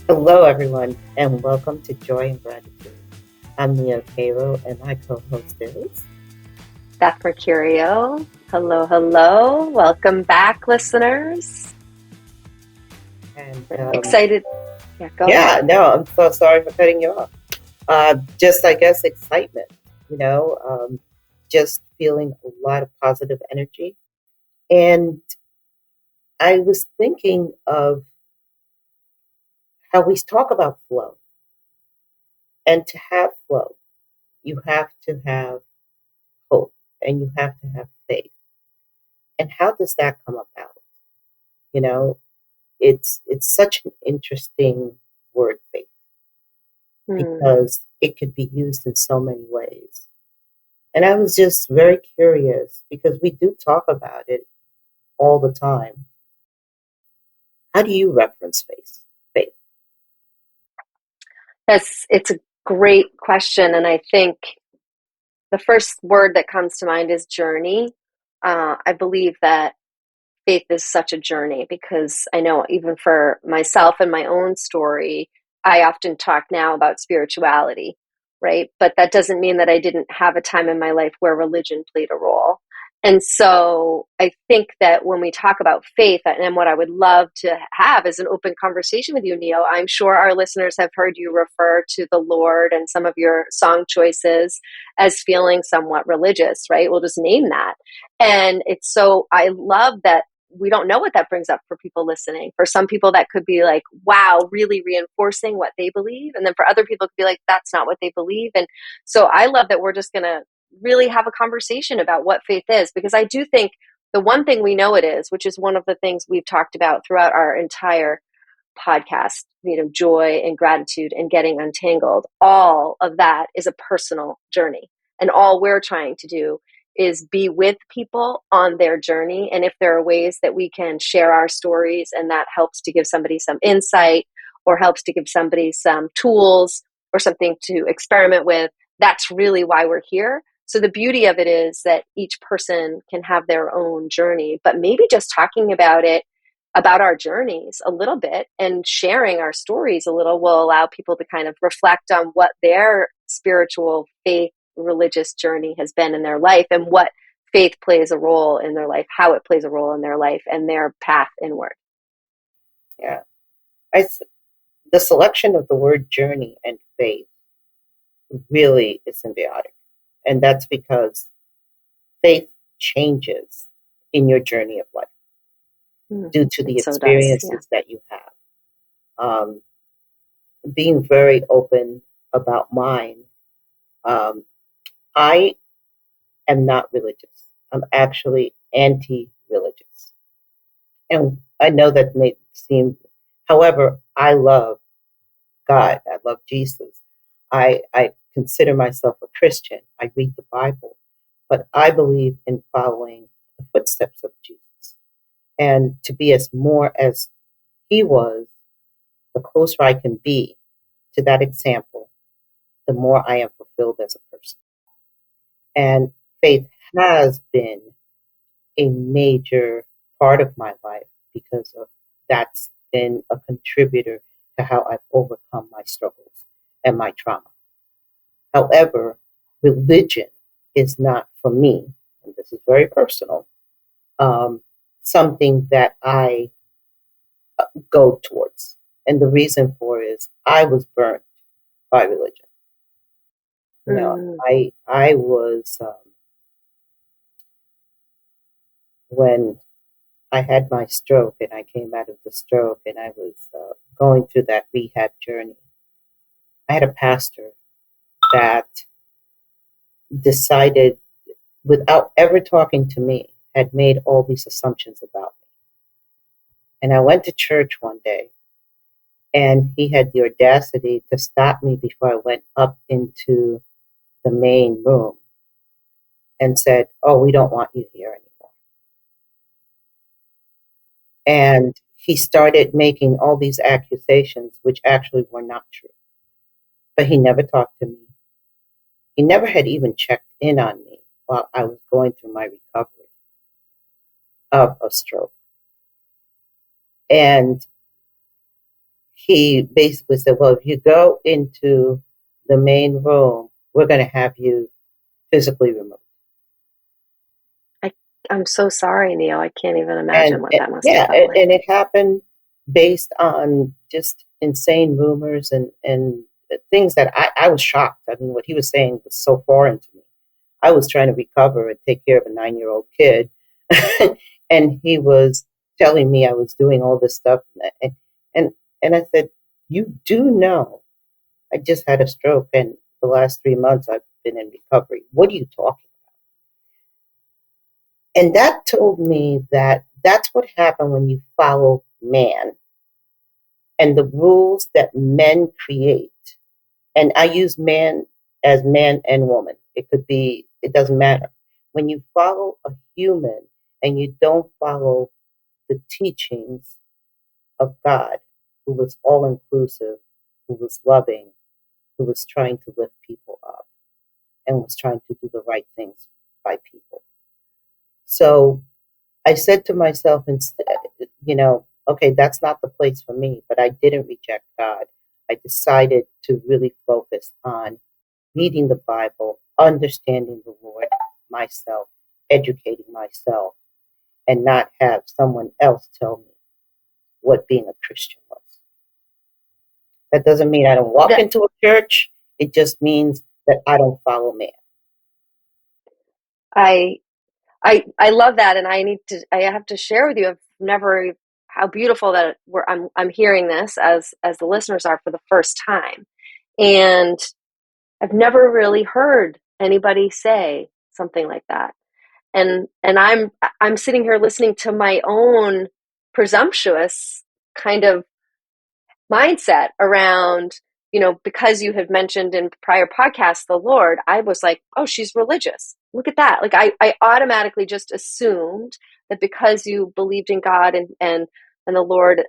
Hello, everyone, and welcome to Joy and Gratitude. I'm Nio Queiro, and my co-host is. Beth Mercurio. Hello, hello. Welcome back, listeners. And Excited. Yeah, go ahead. yeah, no, I'm so sorry for cutting you off. Just, I guess, excitement. Just feeling a lot of positive energy. And I was thinking of how we talk about flow, and to have flow, you have to have hope, and you have to have faith. And how does that come about? You know, it's such an interesting word, faith, Hmm. because it could be used in so many ways. And I was just very curious because we do talk about it all the time. How do you reference faith? Faith. It's a great question. And I think the first word that comes to mind is journey. I believe that faith is such a journey because I know even for myself and my own story, I often talk now about spirituality, right? But that doesn't mean that I didn't have a time in my life where religion played a role. And so I think that when we talk about faith, and what I would love to have is an open conversation with you, Nio. I'm sure our listeners have heard you refer to the Lord and some of your song choices as feeling somewhat religious, right? We'll just name that. And it's so, I love that we don't know what that brings up for people listening. For some people, that could be like, wow, really reinforcing what they believe. And then for other people, it could be like, that's not what they believe. And so I love that we're just going to really have a conversation about what faith is, because I do think the one thing we know it is, which is one of the things we've talked about throughout our entire podcast, joy and gratitude and getting untangled, all of that is a personal journey. And all we're trying to do is be with people on their journey. And if there are ways that we can share our stories and that helps to give somebody some insight or helps to give somebody some tools or something to experiment with, that's really why we're here. So the beauty of it is that each person can have their own journey, but maybe just talking about our journeys a little bit and sharing our stories a little will allow people to kind of reflect on what their spiritual faith religious journey has been in their life and what faith plays a role in their life, how it plays a role in their life and their path inward. Yeah. I, the selection of the word journey and faith really is symbiotic. And that's because faith changes in your journey of life due to the It so does. Yeah. experiences that you have. Um, Being very open about mine, um, I am not religious. I'm actually anti-religious. And I know that may seem, however, I love God. I love Jesus. I consider myself a Christian. I read the Bible, but I believe in following the footsteps of Jesus. And to be as more as he was, the closer I can be to that example, the more I am fulfilled as a person. And faith has been a major part of my life because of that's been a contributor to how I've overcome my struggles and my trauma. However, religion is not for me, and this is very personal, um, something that I go towards. And the reason for it is I was burnt by religion. You know, Mm. I was when I had my stroke and I came out of the stroke and I was going through that rehab journey. I had a pastor that decided, without ever talking to me, had made all these assumptions about me. And I went to church one day and he had the audacity to stop me before I went up into the main room and said, "Oh, we don't want you here anymore." And he started making all these accusations, which actually were not true. But he never talked to me. He never had even checked in on me while I was going through my recovery of a stroke. And he basically said, well, if you go into the main room, we're going to have you physically removed. I, I'm so sorry, Neo. I can't even imagine And what that must have yeah, felt like. and it happened based on just insane rumors and things that I was shocked. I mean, what he was saying was so foreign to me. I was trying to recover and take care of a 9-year-old kid. And he was telling me I was doing all this stuff. And, and I said, you do know I just had a stroke, and the last 3 months I've been in recovery. What are you talking about? And that told me that that's what happened when you follow man and the rules that men create. And I use man as man and woman. It could be, it doesn't matter. When you follow a human and you don't follow the teachings of God, who was all inclusive, who was loving, who was trying to lift people up, and was trying to do the right things by people. So I said to myself instead, okay, that's not the place for me, but I didn't reject God. I decided to really focus on reading the Bible, understanding the Lord myself, educating myself, and not have someone else tell me what being a Christian was. That doesn't mean I don't walk That into a church. It just means that I don't follow man. I I love that, and I have to share with you. I've never how beautiful that I'm hearing this as the listeners are for the first time, and I've never really heard anybody say something like that. And I'm sitting here listening to my own presumptuous kind of mindset around, because you had mentioned in prior podcasts the Lord. I was like, oh, she's religious, look at that. Like I automatically just assumed that because you believed in God and the Lord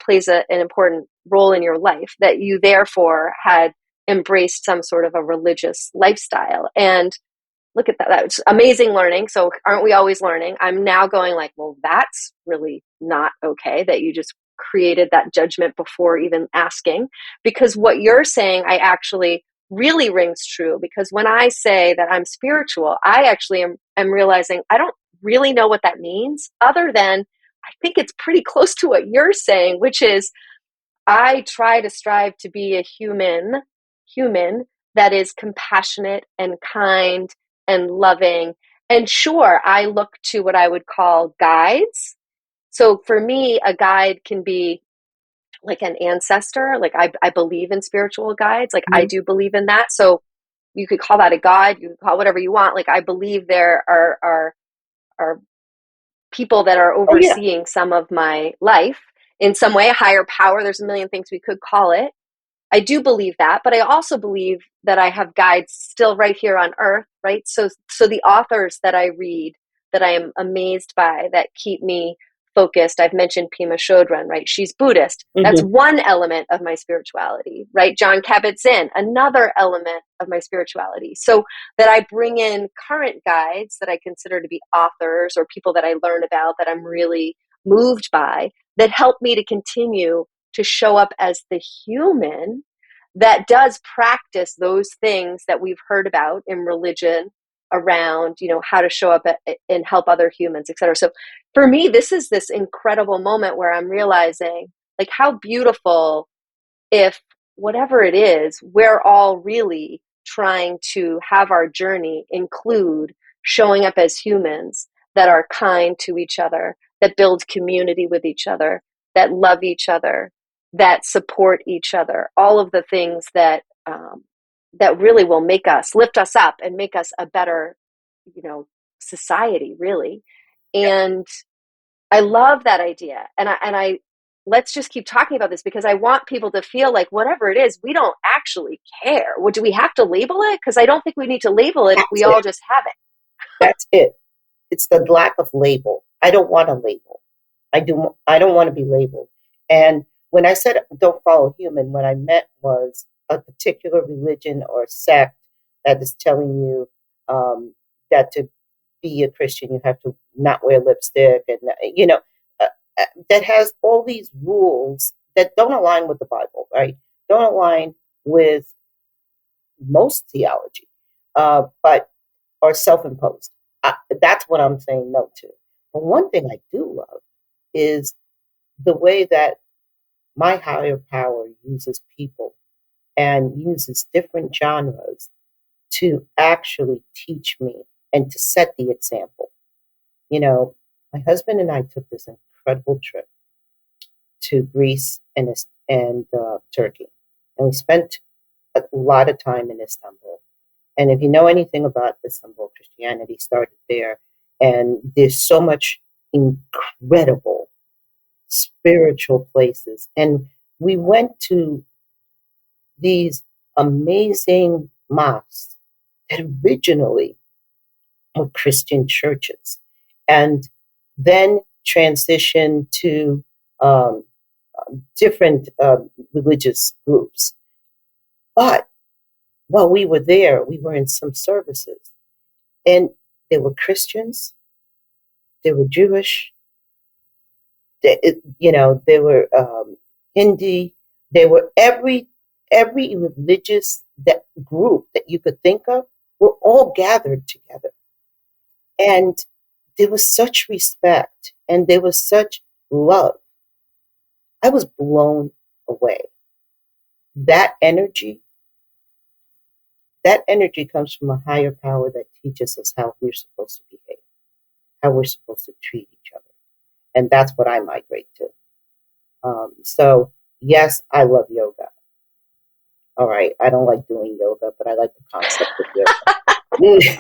plays an important role in your life, that you therefore had embraced some sort of a religious lifestyle. And look at that. That's amazing learning. So aren't we always learning? I'm now going like, well, that's really not okay that you just created that judgment before even asking. Because what you're saying, I actually really rings true. Because when I say that I'm spiritual, I actually am realizing I don't really know what that means, other than I think it's pretty close to what you're saying, which is I try to strive to be a human that is compassionate and kind and loving. And sure, I look to what I would call guides. So for me, a guide can be like an ancestor. Like I believe in spiritual guides. Like I Mhm. do believe in that. So you could call that a god, you could call whatever you want. Like I believe there are people that are Oh, yeah. overseeing some of my life in some way, a higher power. There's a million things we could call it. I do believe that, but I also believe that I have guides still right here on earth, right? So the authors that I read, that I am amazed by, that keep me focused. I've mentioned Pema Chodron, right? She's Buddhist. That's Hmm. one element of my spirituality, right? John Kabat-Zinn, another element of my spirituality. So that I bring in current guides that I consider to be authors or people that I learn about that I'm really moved by, that help me to continue to show up as the human that does practice those things that we've heard about in religion around, how to show up and help other humans, etc. So for me, this is this incredible moment where I'm realizing like how beautiful, if whatever it is, we're all really trying to have our journey include showing up as humans that are kind to each other, that build community with each other, that love each other, that support each other, all of the things that really will make us lift us up and make us a better, you know, society, really. And I love that idea. And I let's just keep talking about this because I want people to feel like whatever it is, we don't actually care. What do we have to label it? Because I don't think we need to label it if That's we all it. just have it. That's it. It's the lack of label. I don't want a label. I don't want to be labeled. And when I said don't follow human, what I meant was a particular religion or sect that is telling you that to be a Christian you have to not wear lipstick, and uh, that has all these rules that don't align with the Bible, right? Don't align with most theology, but are self-imposed. That's what I'm saying no to. But one thing I do love is the way that my higher power uses people and uses different genres to actually teach me and to set the example. You know, my husband and I took this incredible trip to Greece and Turkey, and we spent a lot of time in Istanbul. And if you know anything about Istanbul, Christianity started there, and there's so much incredible spiritual places. And we went to these amazing mosques that originally were Christian churches and then transitioned to um, different religious groups. But while we were there, we were in some services, and there were Christians, there were Jewish, there were Hindi, there were every religious that group that you could think of were all gathered together, and there was such respect and there was such love. I was blown away. That energy, that energy comes from a higher power that teaches us how we're supposed to behave, how we're supposed to treat each other, and that's what I migrate to. So yes, I love yoga. All right, I don't like doing yoga, but I like the concept of yoga.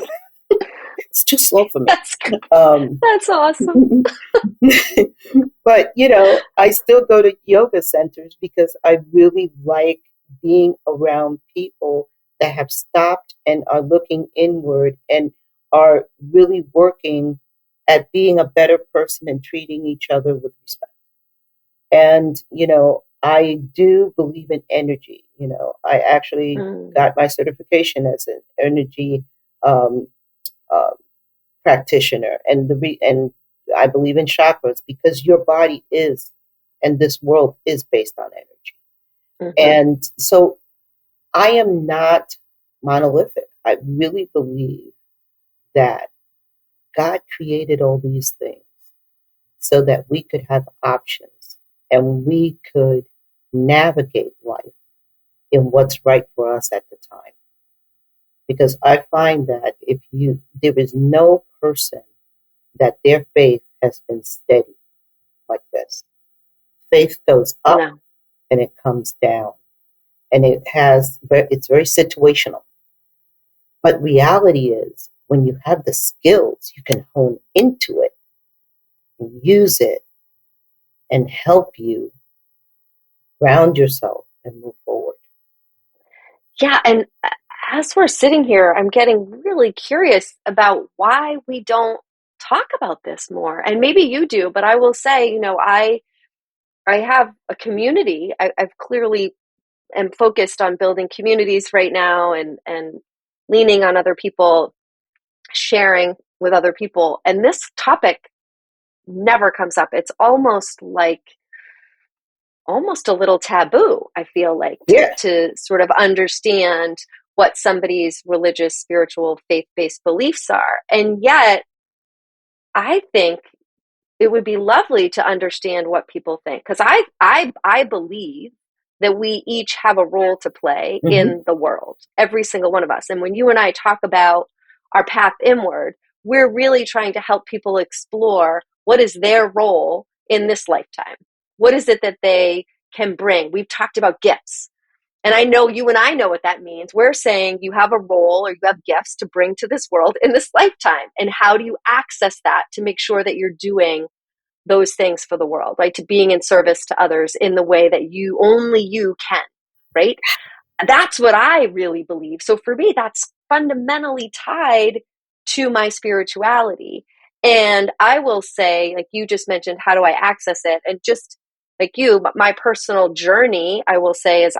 It's too slow for me. That's Um, that's awesome. but I still go to yoga centers because I really like being around people that have stopped and are looking inward and are really working at being a better person and treating each other with respect. And, I do believe in energy. I actually Mm, got my certification as an energy um, uh, practitioner, and I believe in chakras because your body is, and this world is based on energy. mhm. And so I am not monolithic. I really believe that God created all these things so that we could have options and we could navigate life in what's right for us at the time. Because I find that there is no person that their faith has been steady like this. Faith goes up No. and it comes down, and it's very situational. But reality is, when you have the skills, you can hone into it and use it and help you ground yourself and move forward. Yeah, and as we're sitting here, I'm getting really curious about why we don't talk about this more. And maybe you do, but I will say, I have a community. I've clearly am focused on building communities right now and leaning on other people, sharing with other people. And this topic never comes up. It's almost a little taboo, I feel like, to Yeah. sort of understand what somebody's religious, spiritual, faith-based beliefs are. And yet, I think it would be lovely to understand what people think, because I believe that we each have a role to play Mm-hmm. in the world, every single one of us. And when you and I talk about our path inward, we're really trying to help people explore what is their role in this lifetime. What is it that they can bring? We've talked about gifts. And I know you and I know what that means. We're saying you have a role or you have gifts to bring to this world in this lifetime. And how do you access that to make sure that you're doing those things for the world, right? To being in service to others in the way that only you can, right? That's what I really believe. So for me, that's fundamentally tied to my spirituality. And I will say, like you just mentioned, how do I access it? And just like you, my personal journey, I will say, is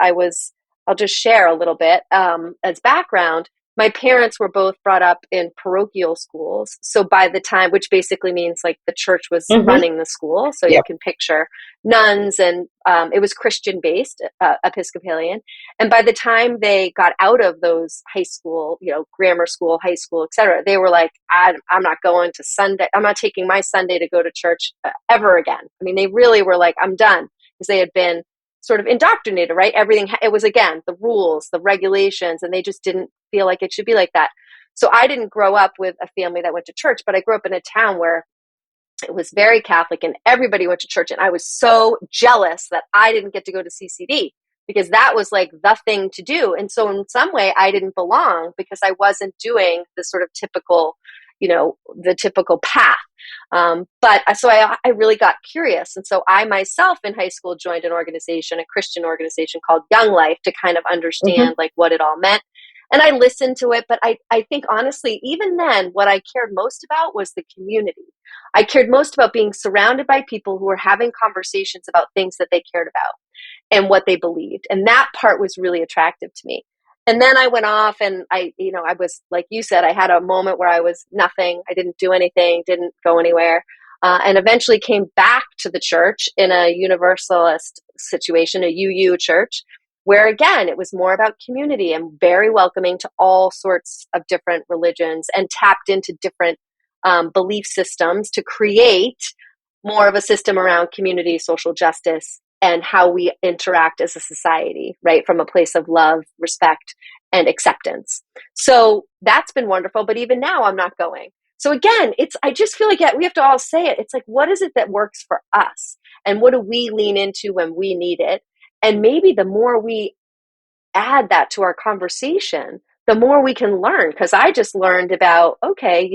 I'll just share a little bit as background. my parents were both brought up in parochial schools. So by the time, which basically means like the church was Mm-hmm. running the school. So you Yep. can picture nuns, and it was Christian based, Episcopalian. And by the time they got out of those high school, grammar school, high school, etc., they were like, I'm not going to Sunday. I'm not taking my Sunday to go to church ever again. I mean, they really were like, I'm done, because they had been sort of indoctrinated, right? Everything, it was, again, the rules, the regulations, and they just didn't feel like it should be like that. So I didn't grow up with a family that went to church, but I grew up in a town where it was very Catholic and everybody went to church. And I was so jealous that I didn't get to go to CCD, because that was like the thing to do. And so in some way I didn't belong, because I wasn't doing the sort of typical, the typical path. But so I really got curious. And so I myself in high school joined an organization, a Christian organization called Young Life, to kind of Mm-hmm. understand like what it all meant. And I listened to it. But I think honestly, even then, what I cared most about was the community. I cared most about being surrounded by people who were having conversations about things that they cared about and what they believed. And that part was really attractive to me. And then I went off and I was, like you said, I had a moment where I was nothing. I didn't do anything, didn't go anywhere. And eventually came back to the church in a universalist situation, a UU church, where again, it was more about community and very welcoming to all sorts of different religions, and tapped into different belief systems to create more of a system around community, social justice, and how we interact as a society, right? From a place of love, respect, and acceptance. So that's been wonderful. But even now, I'm not going. So again, I just feel like we have to all say it. It's like, what is it that works for us? And what do we lean into when we need it? And maybe the more we add that to our conversation, the more we can learn. Because I just learned about, okay,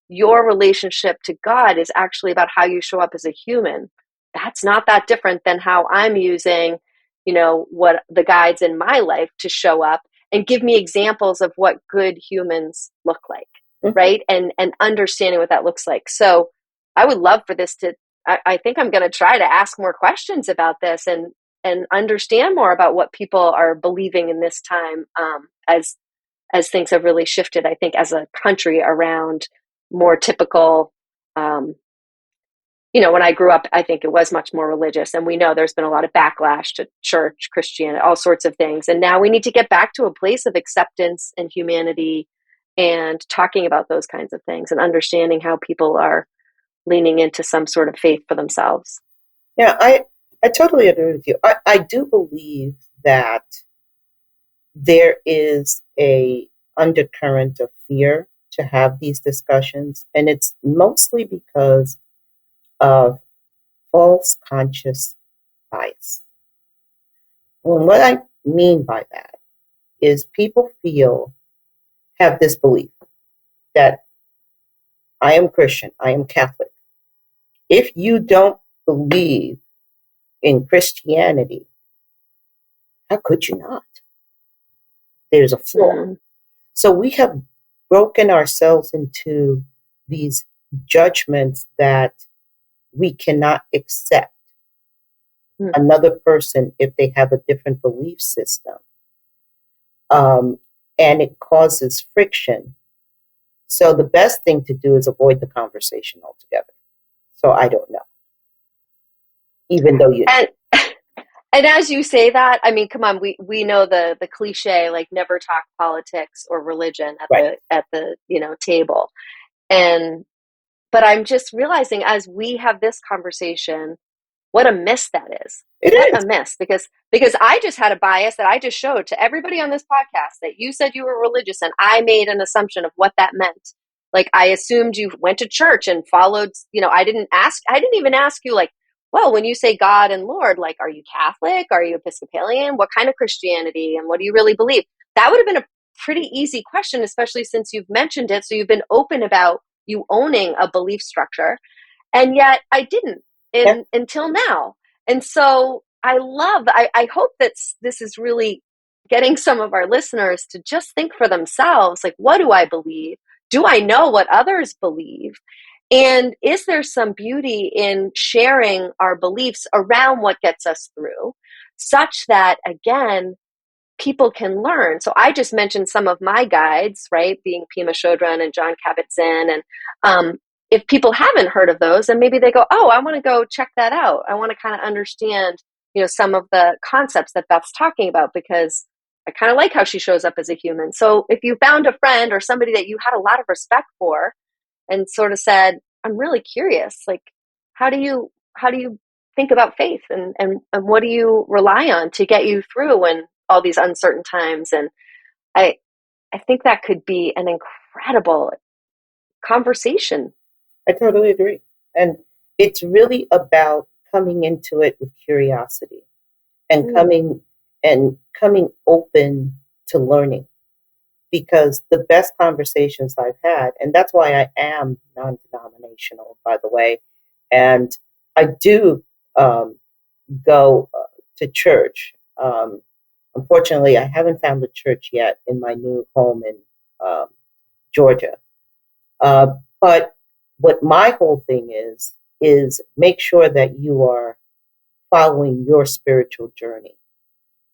your relationship to God is actually about how you show up as a human. That's not that different than how I'm using, what the guides in my life to show up and give me examples of what good humans look like, Mm-hmm. right? And understanding what that looks like. So I would love for this to, I think I'm going to try to ask more questions about this, and understand more about what people are believing in this time, as things have really shifted, I think, as a country around more typical. Um, when I grew up, I think it was much more religious, and we know there's been a lot of backlash to church, Christianity, all sorts of things. And now we need to get back to a place of acceptance and humanity, and talking about those kinds of things, and understanding how people are leaning into some sort of faith for themselves. Yeah, I totally agree with you. I do believe that there is a undercurrent of fear to have these discussions, and it's mostly because of false conscious bias. Well, what I mean by that is people have this belief that I am Christian, I am Catholic. If you don't believe in Christianity, how could you not? There's a flaw. Mm-hmm. So we have broken ourselves into these judgments that we cannot accept another person if they have a different belief system. Um, and it causes friction. So the best thing to do is avoid the conversation altogether. So I don't know, even though you know. And And as you say that, I mean, come on, we know the cliche, like, never talk politics or religion at Right. the table. And but I'm just realizing, as we have this conversation, what a miss that is. It What a is. miss, because I just had a bias that I just showed to everybody on this podcast, that you said you were religious, and I made an assumption of what that meant. Like, I assumed you went to church and followed, I didn't even ask you, like, well, when you say God and Lord, like, are you Catholic? Are you Episcopalian? What kind of Christianity? And what do you really believe? That would have been a pretty easy question, especially since you've mentioned it. So you've been open about you owning a belief structure. And yet I didn't Yeah. until now. And so I hope that this is really getting some of our listeners to just think for themselves, like, what do I believe? Do I know what others believe? And is there some beauty in sharing our beliefs around what gets us through, such that, again, people can learn. So I just mentioned some of my guides, right? Being Pima Chodron and John Kabat-Zinn. And if people haven't heard of those, then maybe they go, oh, I want to go check that out. I want to kind of understand, some of the concepts that Beth's talking about, because I kind of like how she shows up as a human. So if you found a friend or somebody that you had a lot of respect for and sort of said, I'm really curious, like, how do you think about faith, and what do you rely on to get you through when all these uncertain times? And I I think that could be an incredible conversation. I totally agree. And it's really about coming into it with curiosity and Mm, coming open to learning, because the best conversations I've had, and that's why I am non-denominational, by the way, and I do go to church. Unfortunately, I haven't found a church yet in my new home in um, Georgia. Uh, but what my whole thing is make sure that you are following your spiritual journey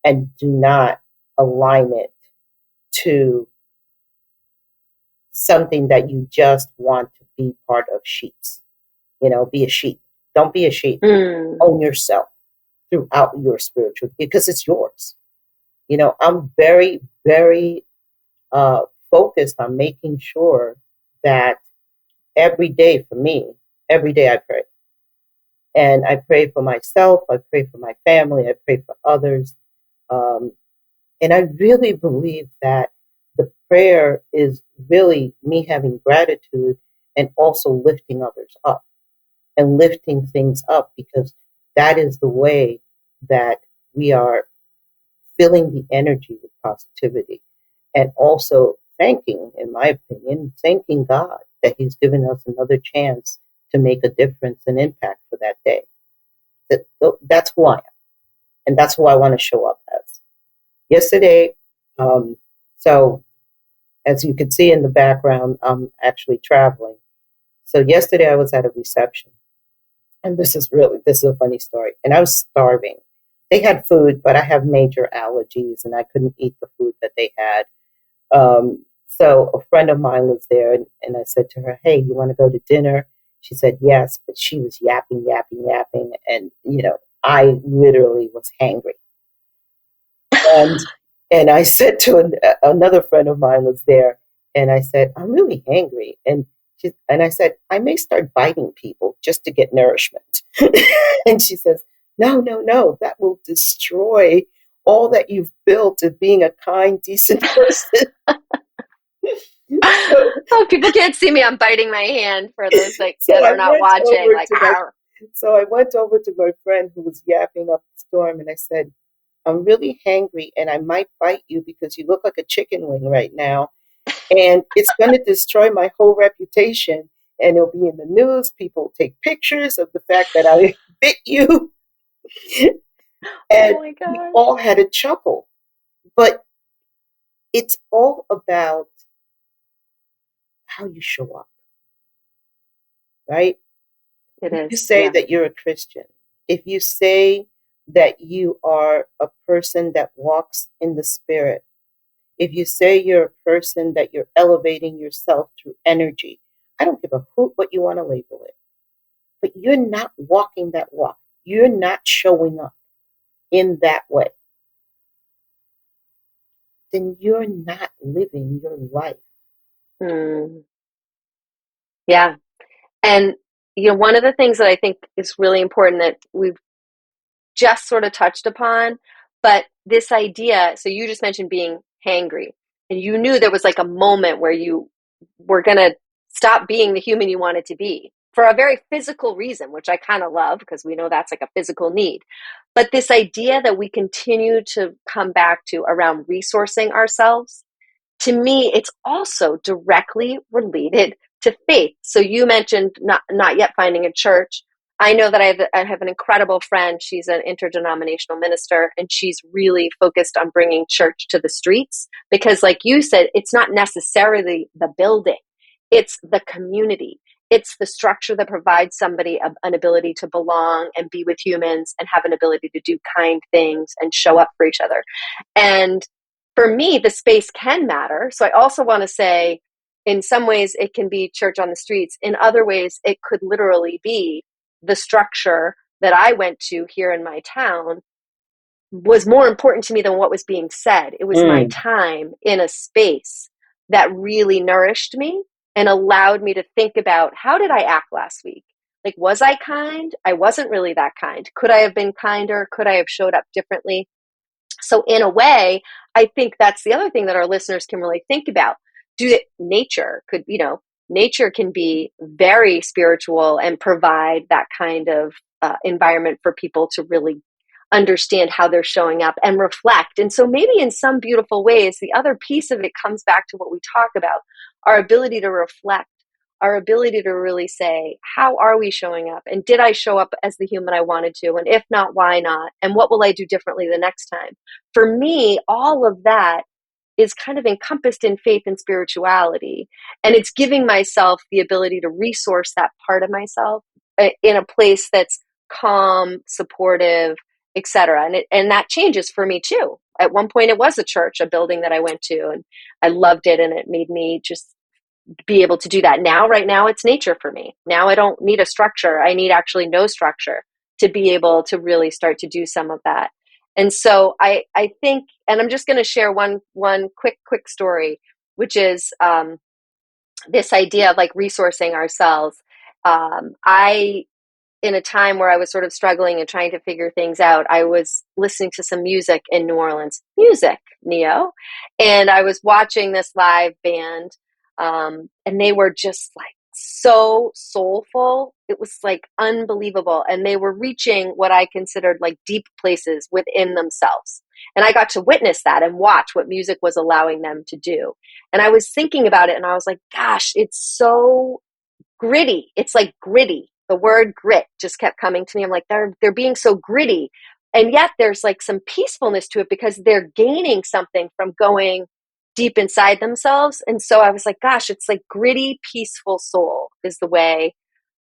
and do not align it to something that you just want to be part of sheets. Be a sheep. Don't be a sheep. mm, Own yourself throughout your spiritual, because it's yours. I'm very, very uh, focused on making sure that every day for me, every day I pray. And I pray for myself, I pray for my family, I pray for others. Um, and I really believe that the prayer is really me having gratitude and also lifting others up and lifting things up, because that is the way that we are filling the energy with positivity, and also thanking, in my opinion, thanking God that He's given us another chance to make a difference and impact for that day. That's who I am, and that's who I want to show up as. Yesterday, um, so as you can see in the background, I'm actually traveling. So yesterday I was at a reception, and this is a funny story. And I was starving. They had food, but I have major allergies, and I couldn't eat the food that they had. So a friend of mine was there, and I said to her, "Hey, you want to go to dinner?" She said yes, but she was yapping, yapping, yapping, and I literally was hangry. And I said to another friend of mine was there, and I said, "I'm really hangry," and I said, "I may start biting people just to get nourishment." And she says, "No, no, no, that will destroy all that you've built of being a kind, decent person." So, oh, people can't see me. I'm biting my hand for those so that I are not went watching. over Like, to my "Arr." so I went over to my friend who was yapping up the storm, and I said, "I'm really hangry, and I might bite you because you look like a chicken wing right now, and it's going to destroy my whole reputation, and it'll be in the news. People will take pictures of the fact that I bit you." Oh And my we gosh, all had a chuckle. But it's all about how you show up, right? it If you is. say Yeah. that you're a Christian, if you say that you are a person that walks in the Spirit, if you say you're a person that you're elevating yourself through energy, I don't give a hoot what you want to label it, but you're not walking that walk. You're not showing up in that way. Then you're not living your life. Mm, yeah. And one of the things that I think is really important that we've just sort of touched upon, but this idea, so you just mentioned being hangry, and you knew there was like a moment where you were going to stop being the human you wanted to be for a very physical reason, which I kind of love because we know that's like a physical need. But this idea that we continue to come back to around resourcing ourselves, to me, it's also directly related to faith. So you mentioned not yet finding a church. I know that I have an incredible friend. She's an interdenominational minister, and she's really focused on bringing church to the streets because, like you said, it's not necessarily the building, it's the community. It's the structure that provides somebody an ability to belong and be with humans and have an ability to do kind things and show up for each other. And for me, the space can matter. So I also want to say, in some ways, it can be church on the streets. In other ways, it could literally be the structure that I went to here in my town was more important to me than what was being said. It was my Mm, time in a space that really nourished me and allowed me to think about, how did I act last week? Like, was I kind? I wasn't really that kind. Could I have been kinder? Could I have showed up differently? So in a way, I think that's the other thing that our listeners can really think about. Nature could, nature can be very spiritual and provide that kind of environment for people to really understand how they're showing up and reflect. And so maybe in some beautiful ways, the other piece of it comes back to what we talk about, our ability to reflect, our ability to really say, how are we showing up? And did I show up as the human I wanted to? And if not, why not? And what will I do differently the next time? For me, all of that is kind of encompassed in faith and spirituality. And it's giving myself the ability to resource that part of myself in a place that's calm, supportive, etc. And that changes for me too. At one point, it was a church, a building that I went to, and I loved it, and it made me just be able to do that. Now, right now, it's nature for me. Now I don't need a structure. I need actually no structure to be able to really start to do some of that. And so I think, and I'm just going to share one quick story, which is this idea of like resourcing ourselves. I in a time where I was sort of struggling and trying to figure things out, I was listening to some music in New Orleans, music, Nio, and I was watching this live band, and they were just like so soulful. It was like unbelievable, and they were reaching what I considered like deep places within themselves. And I got to witness that and watch what music was allowing them to do. And I was thinking about it, and I was like, gosh, it's so gritty. It's like gritty. The word grit just kept coming to me. I'm like, they're being so gritty. And yet there's like some peacefulness to it because they're gaining something from going deep inside themselves. And so I was like, gosh, it's like gritty, peaceful soul is the way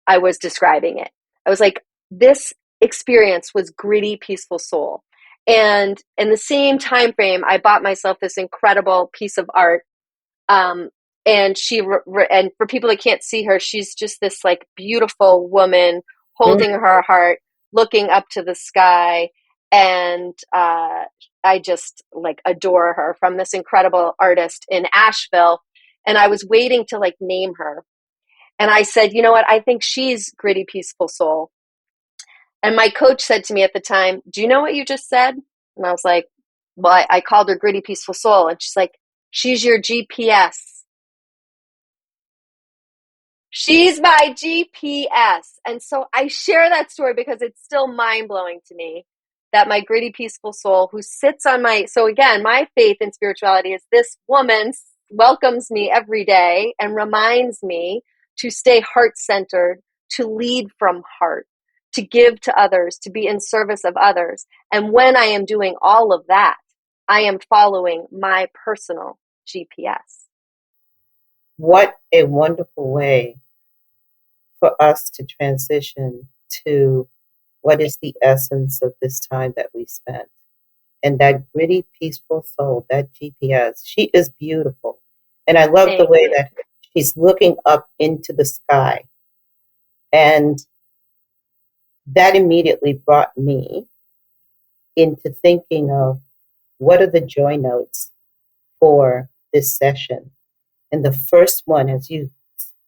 I was describing it. I was like, this experience was gritty, peaceful soul. And in the same time frame, I bought myself this incredible piece of art, um, and and for people that can't see her, she's just this like beautiful woman mm. holding her heart, looking up to the sky, and I just like adore her, from this incredible artist in Asheville. And I was waiting to like name her, and I said, you know what? I think she's gritty, peaceful soul. And my coach said to me at the time, do you know what you just said? And I was like, well, I called her gritty, peaceful soul, and she's like, she's your GPS. She's my GPS. And so I share that story because it's still mind blowing to me that my gritty, peaceful soul, who sits on my, so again, my faith in spirituality is this woman welcomes me every day and reminds me to stay heart centered, to lead from heart, to give to others, to be in service of others. And when I am doing all of that, I am following my personal GPS. What a wonderful way for us to transition to what is the essence of this time that we spent. And that gritty, peaceful soul, that GPS, she is beautiful. And I love the Thank way you. that she's looking up into the sky. And that immediately brought me into thinking of what are the joy notes for this session. And the first one, as you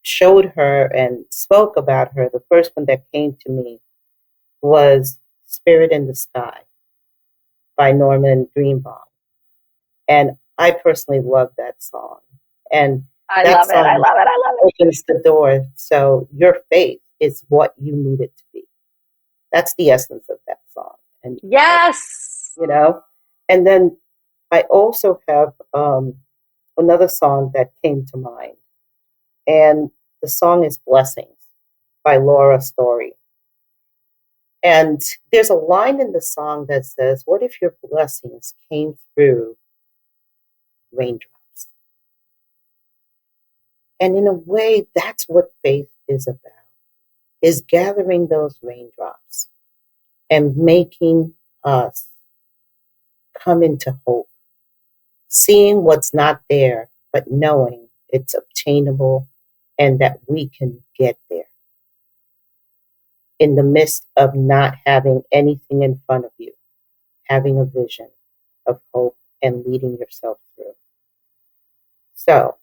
showed her and spoke about her, the first one that came to me was Spirit in the Sky by Norman Greenbaum. And I personally love that song. And I that love it. I song love it. I love it. opens the door. So your faith is what you need it to be. That's the essence of that song. And, Yes. you know, and then I also have another song that came to mind. And the song is Blessings by Laura Story. And there's a line in the song that says, what if your blessings came through raindrops? And in a way, that's what faith is about, is gathering those raindrops and making us come into hope, seeing what's not there, but knowing it's obtainable and that we can get there in the midst of not having anything in front of you, having a vision of hope and leading yourself through. So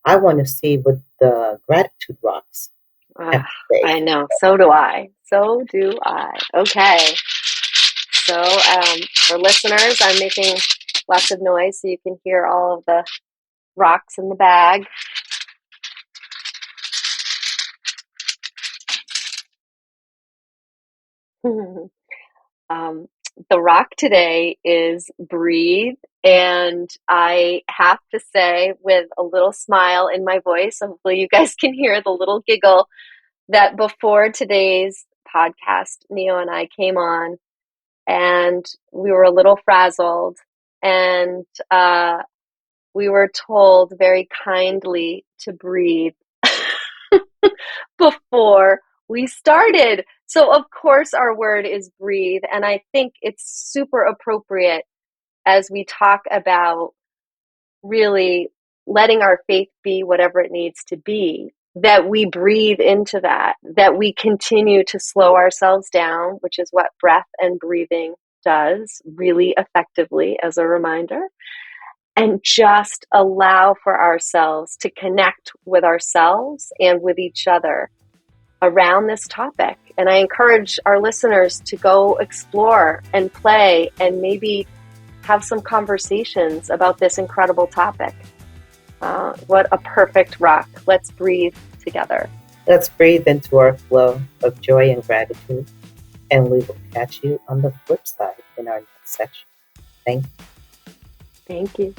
I want to see what the gratitude rocks have to say. I know. So do I. So do I. Okay. So for listeners, I'm making lots of noise so you can hear all of the rocks in the bag. The rock today is breathe. And I have to say, with a little smile in my voice, hopefully you guys can hear the little giggle, that before today's podcast, Nio and I came on and we were a little frazzled. And we were told very kindly to breathe before we started. So, of course, our word is breathe. And I think it's super appropriate as we talk about really letting our faith be whatever it needs to be, that we breathe into that, that we continue to slow ourselves down, which is what breath and breathing does really effectively, as a reminder, and just allow for ourselves to connect with ourselves and with each other around this topic. And I encourage our listeners to go explore and play and maybe have some conversations about this incredible topic. What a perfect rock. Let's breathe together. Let's breathe into our flow of joy and gratitude, and we will catch you on the flip side in our next section. Thank you. Thank you.